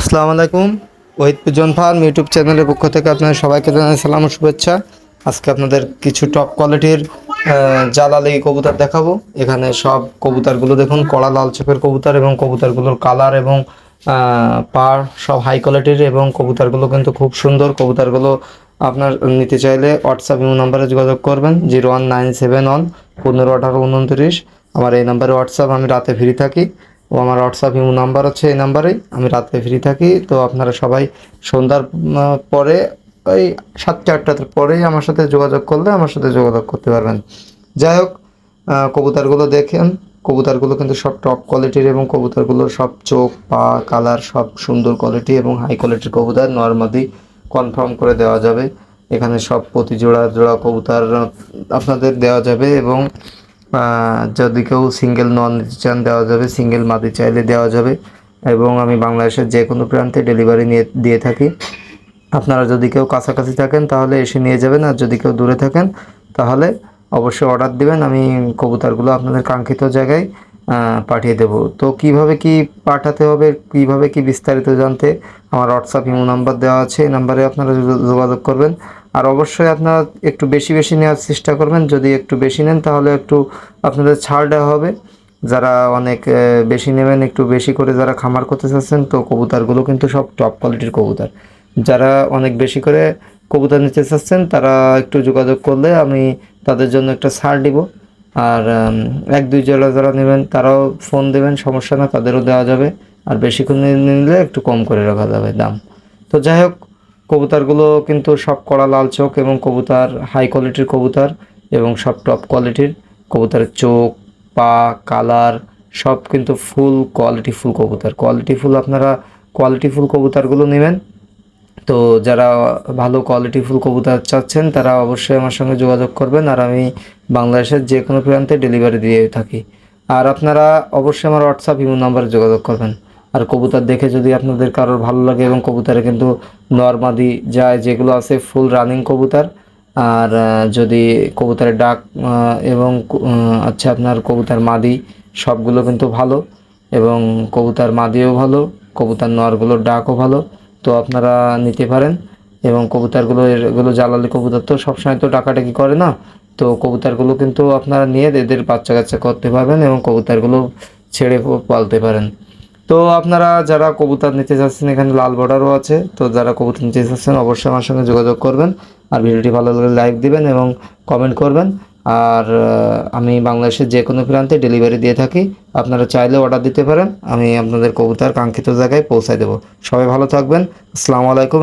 আসসালামু আলাইকুম। Ohid pigeon farm YouTube চ্যানেলের পক্ষ থেকে আপনাদের সবাইকে জানাই সালাম ও শুভেচ্ছা। আজকে আপনাদের কিছু টপ কোয়ালিটির জালালি কবুতর দেখাবো। এখানে সব কবুতরগুলো দেখুন, কড়া লাল চোখের কবুতর এবং কবুতরগুলোর কালার এবং পার সব হাই কোয়ালিটির এবং কবুতরগুলো কিন্তু খুব সুন্দর। কবুতরগুলো আপনার নিতে চাইলে হোয়াটসঅ্যাপ নাম্বারে যোগাযোগ করবেন 01971 1518 29। আমার এই নাম্বারে হোয়াটসঅ্যাপ, আমি রাতে ফ্রি থাকি ও আমার হোয়াটসঅ্যাপ নাম্বার হচ্ছে এই নাম্বারেই, আমি রাতে ফ্রি থাকি। তো আপনারা সবাই সন্ধ্যার পরে ওই 7-8টার পরেই আমার সাথে যোগাযোগ করলে আমার সাথে যোগাযোগ করতে পারবেন। যাই হোক, কবুতরগুলো দেখেন, কবুতরগুলো কিন্তু সব টপ কোয়ালিটির এবং কবুতরগুলোর সব চোখ পা কালার সব সুন্দর কোয়ালিটি এবং হাই কোয়ালিটির কবুতর নরমাদি কনফার্ম করে দেওয়া যাবে। এখানে সব প্রতি জোড়া জোড়া কবুতর আপনাদের দেওয়া যাবে এবং যদি কেউ সিঙ্গেল নন নিতে চান দেওয়া যাবে, সিঙ্গেল মাদি চাইলে দেওয়া যাবে এবং আমি বাংলাদেশের যে কোনো প্রান্তে ডেলিভারি দিয়ে থাকি। আপনারা যদি কেউ কাছাকাছি থাকেন তাহলে এসে নিয়ে যাবেন, আর যদি কেউ দূরে থাকেন তাহলে অবশ্যই অর্ডার দিবেন, আমি কবুতরগুলো আপনাদের কাঙ্ক্ষিত জায়গায় পাঠিয়ে দেব। তো কিভাবে কি পাঠাতে হবে, কিভাবে কি বিস্তারিত জানতে আমার হোয়াটসঅ্যাপ নাম্বার দেওয়া আছে, এই নাম্বারে আপনারা যোগাযোগ করবেন। আর অবশ্যই আপনারা একটু বেশি বেশি নেওয়ার চেষ্টা করবেন, যদি একটু বেশি নেন তাহলে একটু আপনাদের ছাড় দেওয়া হবে। যারা অনেক বেশি নেবেন, একটু বেশি করে যারা খামার করতে চাচ্ছেন, তো কবুতরগুলো কিন্তু সব টপ কোয়ালিটির কবুতর। যারা অনেক বেশি করে কবুতর নিতে চাচ্ছেন তারা একটু যোগাযোগ করলে আমি তাদের জন্য একটা ছাড় দিব। আর 1-2 জোড়া যারা নেবেন তারাও ফোন দেবেন, সমস্যা না, তাদেরও দেওয়া যাবে। আর বেশিক্ষণ নিলে একটু কম করে রাখা যাবে দাম। তো যাই হোক, কবুতরগুলো কিন্তু সব কড়া লাল চোখ এবং কবুতর হাই কোয়ালিটির কবুতর এবং সব টপ কোয়ালিটির কবুতরের চোখ পা কালার সব কিন্তু ফুল কোয়ালিটিফুল কবুতর। আপনারা কোয়ালিটিফুল কবুতরগুলো নেবেন। তো যারা ভালো কোয়ালিটিফুল কবুতর চাচ্ছেন তারা অবশ্যই আমার সঙ্গে যোগাযোগ করবেন, আর আমি বাংলাদেশের যে কোনো প্রান্তে ডেলিভারি দিয়ে থাকি। আর আপনারা অবশ্যই আমার হোয়াটসঅ্যাপ নাম্বারে যোগাযোগ করবেন। আর কবুতর দেখে যদি আপনাদের কারোর ভালো লাগে, এবং কবুতরে কিন্তু নরমাদি যায় যেগুলো আছে ফুল রানিং কবুতর। আর যদি কবুতরের ডাক এবং আচ্ছা আপনার কবুতর মাদি সবগুলো কিন্তু ভালো, এবং কবুতর মাদিও ভালো, কবুতর নরগুলোর ডাকও ভালো। তো আপনারা নিতে পারেন। এবং কবুতরগুলো এগুলো জালালি কবুতর তো সবসময় তো ডাকাডাকি করে না, তো কবুতরগুলো কিন্তু আপনারা নিয়ে এদের বাচ্চা কাচ্চা করতে পারবেন এবং কবুতরগুলো ছেড়ে পালতে পারেন। তো আপনারা যারা কবুতর নিতে চাচ্ছেন, এখানে লাল বর্ডারও আছে, তো যারা কবুতর নিতে চাচ্ছেন অবশ্যই আমার সঙ্গে যোগাযোগ করবেন। আর ভিডিওটি ভালো লাগলে লাইক দিবেন এবং কমেন্ট করবেন। আর আমি বাংলাদেশের যে কোনো প্রান্তে ডেলিভারি দিয়ে থাকি, আপনারা চাইলে অর্ডার দিতে পারেন, আমি আপনাদের কবুতর কাঙ্ক্ষিত জায়গায় পৌঁছায় দেবো। সবাই ভালো থাকবেন, আসসালামু আলাইকুম।